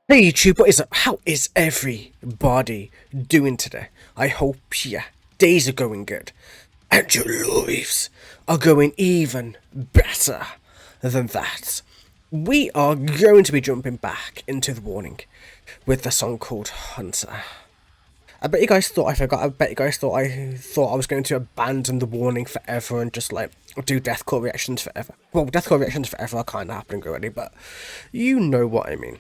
Hey YouTube, what is up? How is everybody doing today? I hope your days are going good and your lives are going even better than that. We are going to be jumping back into the warning with the song called Hunter. I bet you guys thought I forgot. I bet you guys thought I was going to abandon the warning forever and just like do deathcore reactions forever. Well, deathcore reactions forever are kind of happening already, but you know what I mean.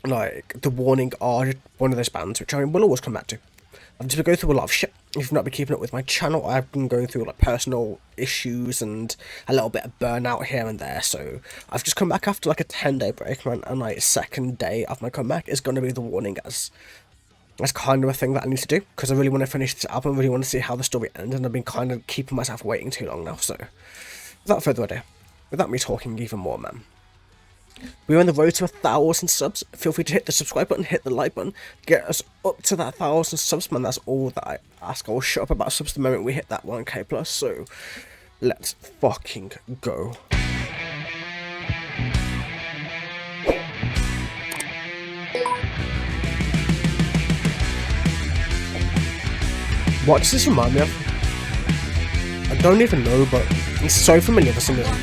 Like, the Warning are one of those bands which I will always come back to. I've just been going through a lot of shit. If you've not been keeping up with my channel, I've been going through like personal issues and a little bit of burnout here and there, so I've just come back after like a 10-day break, and like second day of my comeback is going to be The Warning, as that's kind of a thing that I need to do, because I really want to finish this album, I really want to see how the story ends, and I've been kind of keeping myself waiting too long now, so without further ado, without me talking even more, man, we're on the road to 1,000 subs. Feel free to hit the subscribe button, hit the like button, get us up to that 1,000 subs, man. That's all that I ask. I will shut up about subs the moment we hit that 1k plus. So let's fucking go. What does this remind me of? I don't even know, but it's so familiar for some reason.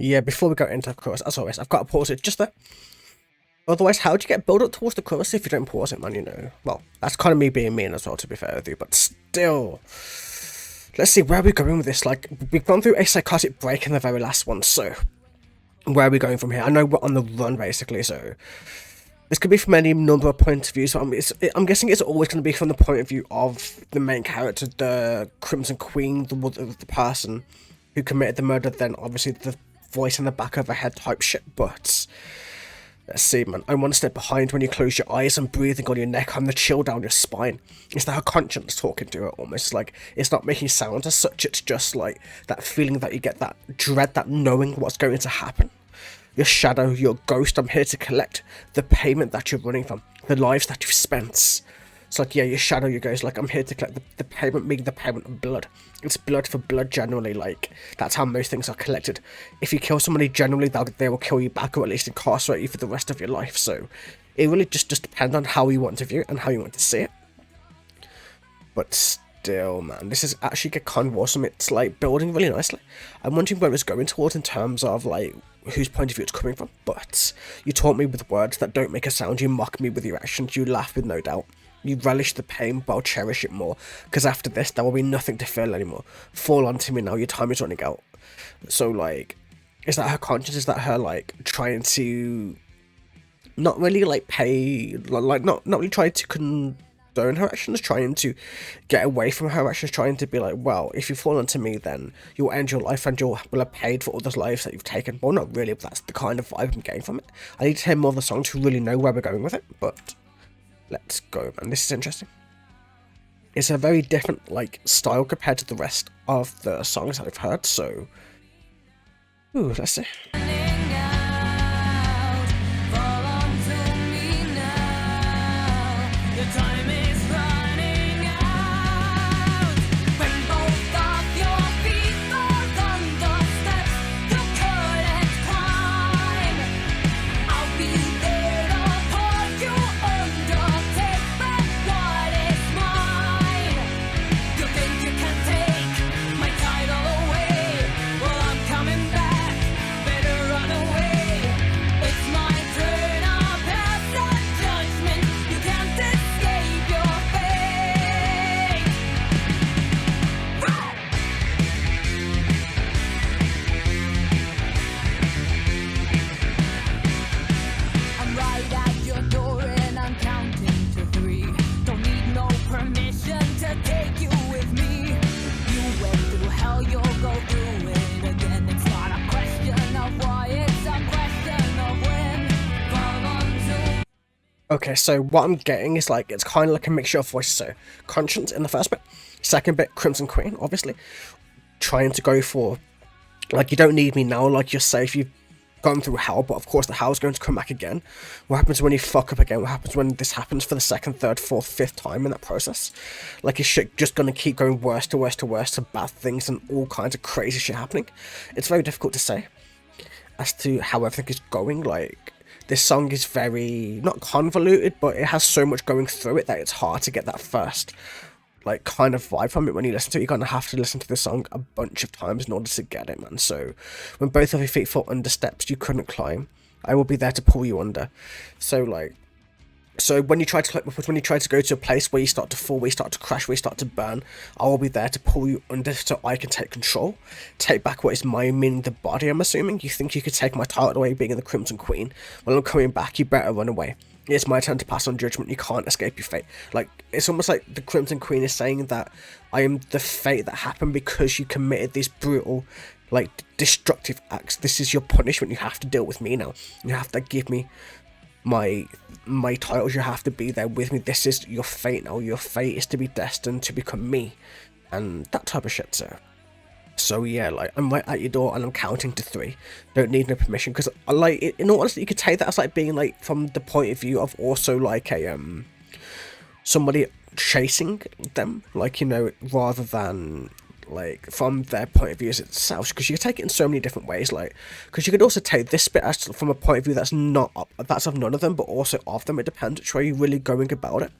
Yeah, before we go into the chorus, as always, I've got to pause it just there. Otherwise, how do you get build up towards the chorus if you don't pause it, man, you know? Well, that's kind of me being mean as well, to be fair with you, but still. Let's see, where are we going with this? Like, we've gone through a psychotic break in the very last one, so where are we going from here? I know we're on the run, basically, so this could be from any number of points of view, so I'm guessing it's always going to be from the point of view of the main character, the Crimson Queen, the person who committed the murder, then obviously the voice in the back of her head type shit, but let's see, man. I'm one step behind when you close your eyes and breathing on your neck. I'm the chill down your spine. It's that her conscience talking to her almost. Like, it's not making sound as such, it's just like that feeling that you get, that dread, that knowing what's going to happen. Your shadow, your ghost, I'm here to collect the payment that you're running from, the lives that you've spent. It's like, yeah, your shadow, your ghost, like, I'm here to collect the payment, meaning the payment of blood. It's blood for blood, generally, like, that's how most things are collected. If you kill somebody, generally, they will kill you back, or at least incarcerate you for the rest of your life, so it really just depends on how you want to view it and how you want to see it. But still, man, this is actually kind of awesome. It's, like, building really nicely. I'm wondering where it's going towards in terms of, like, whose point of view it's coming from, but you taunt me with words that don't make a sound, you mock me with your actions, you laugh with no doubt. You relish the pain, but I'll cherish it more, because after this, there will be nothing to feel anymore. Fall onto me now, your time is running out. So, like, is that her conscience? Is that her, like, trying to not really, like, pay, like, not really trying to condone her actions, trying to get away from her actions, trying to be like, well, if you fall onto me, then you'll end your life and will have paid for all those lives that you've taken. Well, not really, but that's the kind of vibe I'm getting from it. I need to hear more of the song to really know where we're going with it, but let's go, man. This is interesting. It's a very different, like, style compared to the rest of the songs that I've heard, so ooh, let's see. Better Okay, so what I'm getting is like, it's kind of like a mixture of voices. So, Conscience in the first bit, second bit, Crimson Queen, obviously, trying to go for, like, you don't need me now, like, you're safe, you've gone through hell, but of course the hell's going to come back again. What happens when you fuck up again? What happens when this happens for the second, third, fourth, fifth time in that process? Like, is shit just gonna keep going worse to worse to worse to bad things and all kinds of crazy shit happening? It's very difficult to say as to how everything is going. Like, this song is very, not convoluted, but it has so much going through it that it's hard to get that first, like, kind of vibe from it when you listen to it. You're gonna have to listen to the song a bunch of times in order to get it, man. So, when both of your feet fall under steps you couldn't climb, I will be there to pull you under. So, like, so when you try to when you try to go to a place where you start to fall, where you start to crash, where you start to burn, I will be there to pull you under so I can take control, take back what is mine, meaning the body. I'm assuming you think you could take my title away, being the Crimson Queen. Well, I'm coming back. You better run away. It's my turn to pass on judgment. You can't escape your fate. Like, it's almost like the Crimson Queen is saying that I am the fate that happened because you committed these brutal, like, destructive acts. This is your punishment. You have to deal with me now. You have to give me my titles. You have to be there with me. This is your fate now. Your fate is to be destined to become me, and that type of shit. So yeah, like, I'm right at your door and I'm counting to 3. Don't need no permission, because, like, in all honesty, you could take that as like being like from the point of view of also like a somebody chasing them, like, you know, rather than like from their point of view as itself, because you could take it in so many different ways. Like, because you could also take this bit as from a point of view that's not that's of none of them but also of them. It depends which way you're really going about it.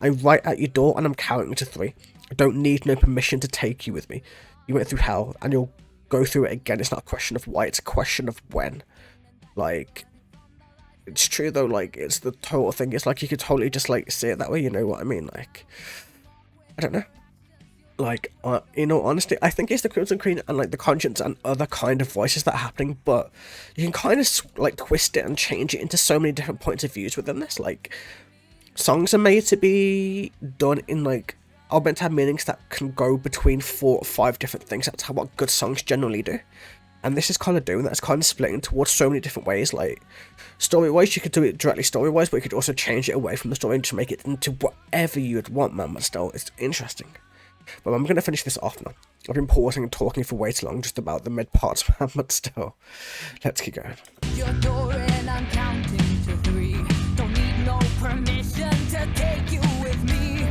I'm right at your door and I'm counting to 3. I don't need no permission to take you with me. You went through hell and you'll go through it again. It's not a question of why, it's a question of when. Like, it's true though, like, it's the total thing. It's like you could totally just like see it that way, you know what I mean? Like, I don't know. Like, in all honesty, I think it's the Crimson Queen and like the Conscience and other kind of voices that are happening, but you can kind of like twist it and change it into so many different points of views within this. Like, songs are made to be done in like, are meant to have meanings that can go between 4 or 5 different things. That's how what good songs generally do. And this is kind of doing that. It's kind of splitting towards so many different ways. Like, story-wise, you could do it directly story-wise, but you could also change it away from the story and just make it into whatever you'd want, man. But still, it's interesting. But I'm going to finish this off now. I've been pausing and talking for way too long just about the mid parts, man, but still. Let's keep going. Your door and I'm counting to 3. Don't need no permission to take you with me.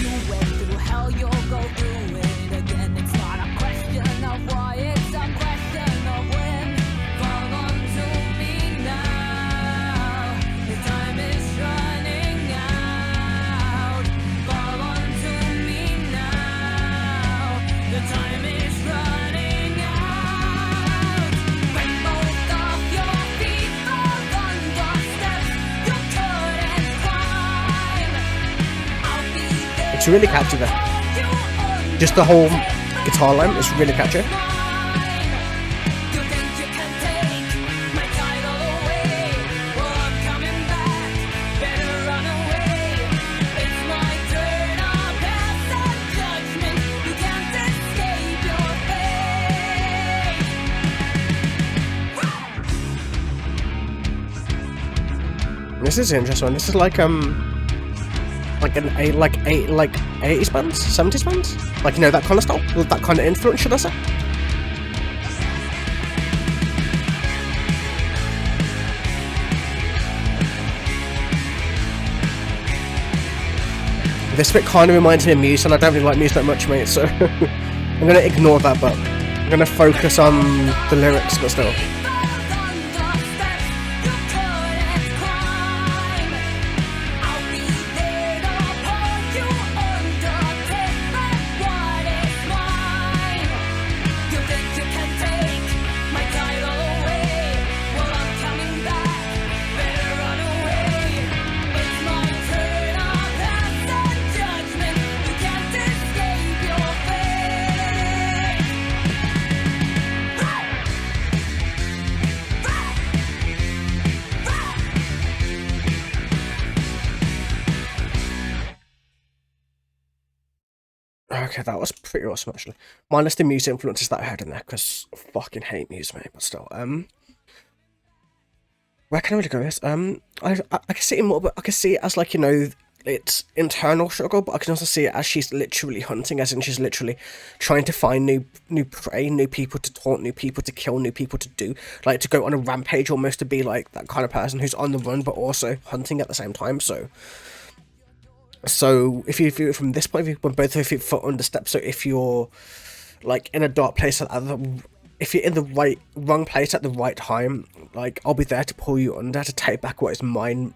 You went through hell, you'll go through it again. It's not a question of why, it's a question of when. Fall onto me now. The time is running out. Fall onto me now. The time is running out. When both of your feet fall under steps you couldn't climb, I'll be there. It's really catchy there. Just the whole guitar line is really catchy. You think you can take my title away? Well, I'm coming back. Better run away. It's my turn. I'll pass on judgment. You can't escape your fate. This is interesting. This is like like an 80s bands, 70s bands, like, you know, that kind of style, that kind of influence, should I say? This bit kind of reminds me of Muse, and I don't really like Muse that much, mate. So I'm gonna ignore that, but I'm gonna focus on the lyrics, but still. Okay, that was pretty awesome, actually. Minus the Muse influences that I had in there, because I fucking hate Muse, mate, but still. where can I really go with this? I can see it more, but I can see it as like, you know, it's internal struggle, but I can also see it as she's literally hunting, as in she's literally trying to find new prey, new people to taunt, new people to kill, new people to do, like to go on a rampage, almost to be like that kind of person who's on the run but also hunting at the same time. So if you view it from this point of view, when both of you foot under step, so if you're like in a dark place if you're in the wrong place at the right time, like I'll be there to pull you under, to take back what is mine,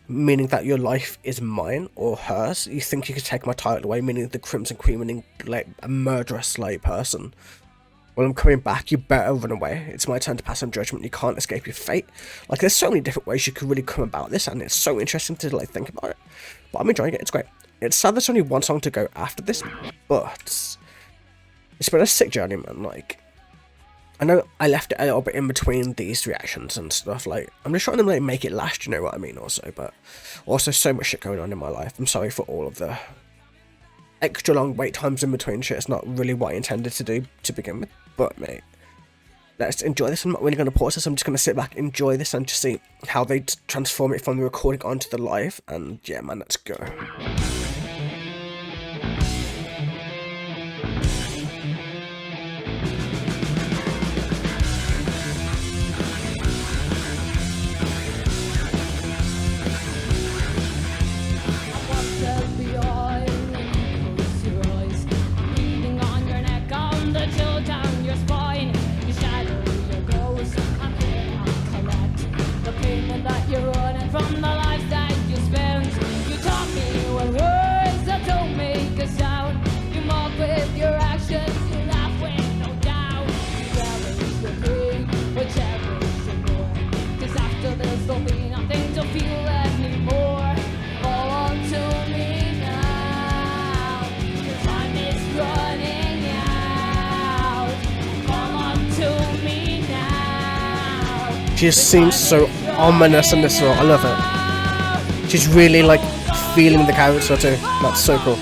meaning that your life is mine or hers. You think you could take my title away, meaning the Crimson Queen, meaning like a murderous like person. Well, I'm coming back, you better run away. It's my turn to pass on judgment, you can't escape your fate. Like, there's so many different ways you could really come about this, and it's so interesting to like think about it. But I'm enjoying it, it's great. It's sad there's only one song to go after this, but it's been a sick journey, man. Like, I know I left it a little bit in between these reactions and stuff, like, I'm just trying to like make it last, you know what I mean, also, but also so much shit going on in my life. I'm sorry for all of the extra long wait times in between shit. It's not really what I intended to do to begin with, but mate, let's enjoy this. I'm not really going to pause this, I'm just going to sit back, enjoy this, and just see how they transform it from the recording onto the live, and yeah, man, let's go. She just seems so ominous in this role. I love it. She's really like feeling the character too. That's so cool.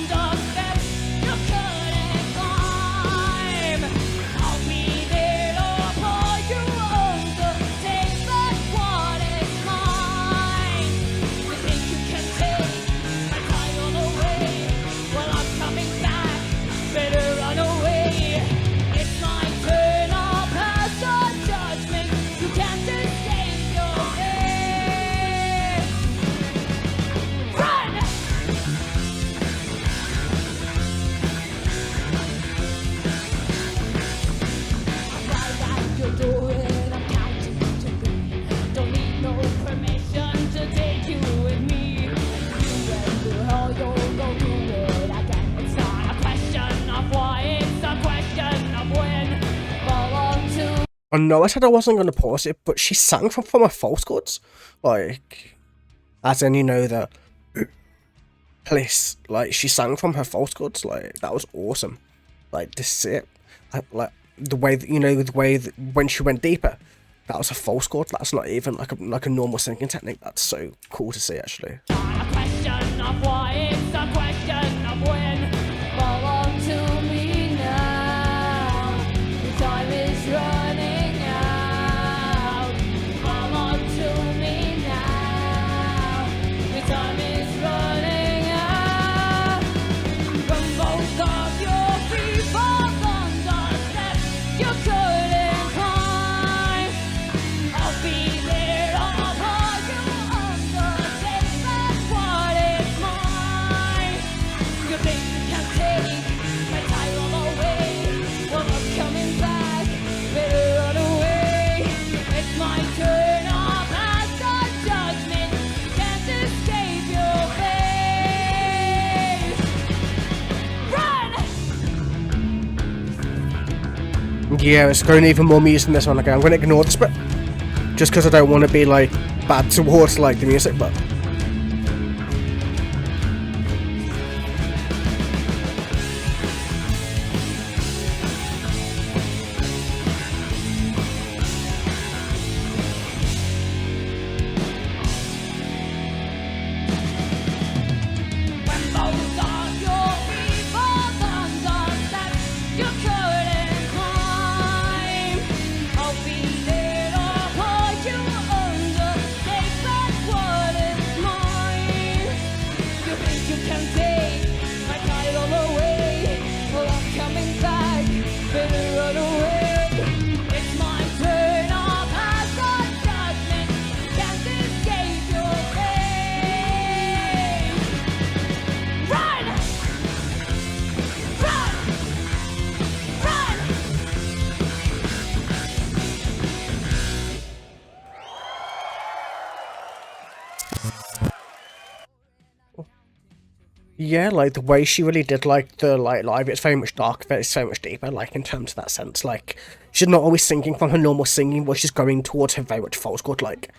I know I said I wasn't going to pause it, but she sang from her false chords. Like, as in, you know, the place. Like, she sang from her false chords. Like, that was awesome. Like, to see it. Like, the way that, you know, the way that when she went deeper, that was a false chord. That's not even like a normal singing technique. That's so cool to see, actually. A question of why, it's a question of when. Fall on to me now. The time is running out. Fall on to me now. The time is running out. From both of your feet falls on the steps you couldn't climb. I'll be there, I'll hold you on the safe, that's what is mine. You think you can take my title away? Well, I'm coming back, better run away. It's my turn, I'll pass the judgment. You can't escape your fate. Run! Yeah, it's going even more music in this one. Okay, I'm going to ignore this bit, just because I don't want to be like bad towards like the music, but When both of your feet fall on the steps you couldn't climb, I'll be there to hold you under Yeah, like the way she really did like the like live, it's very much dark, but it's so much deeper, like in terms of that sense. Like she's not always singing from her normal singing, but she's going towards her very much false chord. Like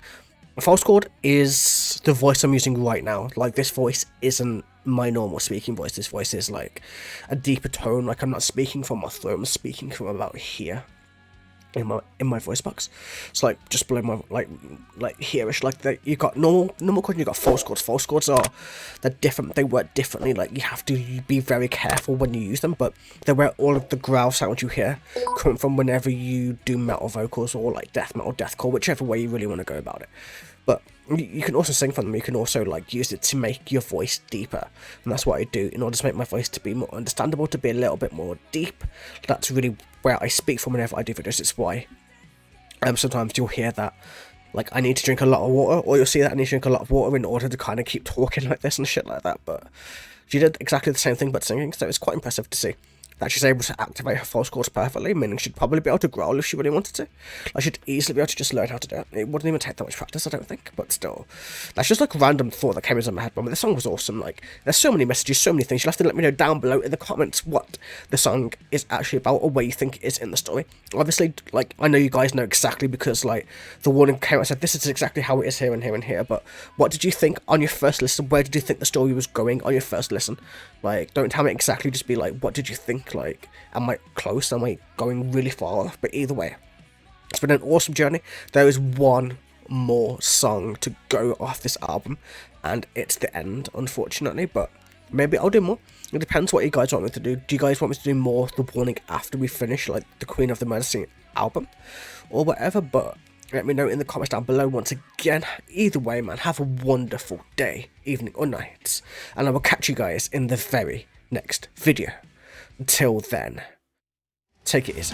a false chord is the voice I'm using right now. Like this voice isn't my normal speaking voice. This voice is like a deeper tone. Like I'm not speaking from my throat, I'm speaking from about here in my voice box. It's like just below my like here-ish. Like you got normal chords and you got false chords. False chords are they're different, they work differently. Like you have to be very careful when you use them, but they're where all of the growl sounds you hear come from whenever you do metal vocals or like death metal, deathcore, whichever way you really want to go about it. But you can also sing from them. You can also like use it to make your voice deeper, and that's what I do in order to make my voice to be more understandable, to be a little bit more deep. That's really where I speak from whenever I do videos. It's why sometimes you'll hear that like I need to drink a lot of water, or you'll see that I need to drink a lot of water in order to kind of keep talking like this and shit like that. But she did exactly the same thing but singing, so it's quite impressive to see that she's able to activate her false chords perfectly, meaning she'd probably be able to growl if she really wanted to. Like, she'd easily be able to just learn how to do it. It wouldn't even take that much practice, I don't think, but still. That's just like a random thought that came into my head, but the song was awesome. Like, there's so many messages, so many things. You'll have to let me know down below in the comments what the song is actually about, or what you think it is in the story. Obviously, like, I know you guys know exactly because, like, the warning came out and said, this is exactly how it is here and here and here, but what did you think on your first listen? Where did you think the story was going on your first listen? Like, don't tell me exactly, just be like, what did you think? Like, am I close? Am I going really far off? But either way, it's been an awesome journey. There is one more song to go off this album, and it's the end, unfortunately, but maybe I'll do more. It depends what you guys want me to do. Do you guys want me to do more The Warning after we finish, like, the Queen of the Murder Scene album, or whatever? But let me know in the comments down below once again. Either way, man, have a wonderful day, evening, or night, and I will catch you guys in the very next video. Until then, take it easy.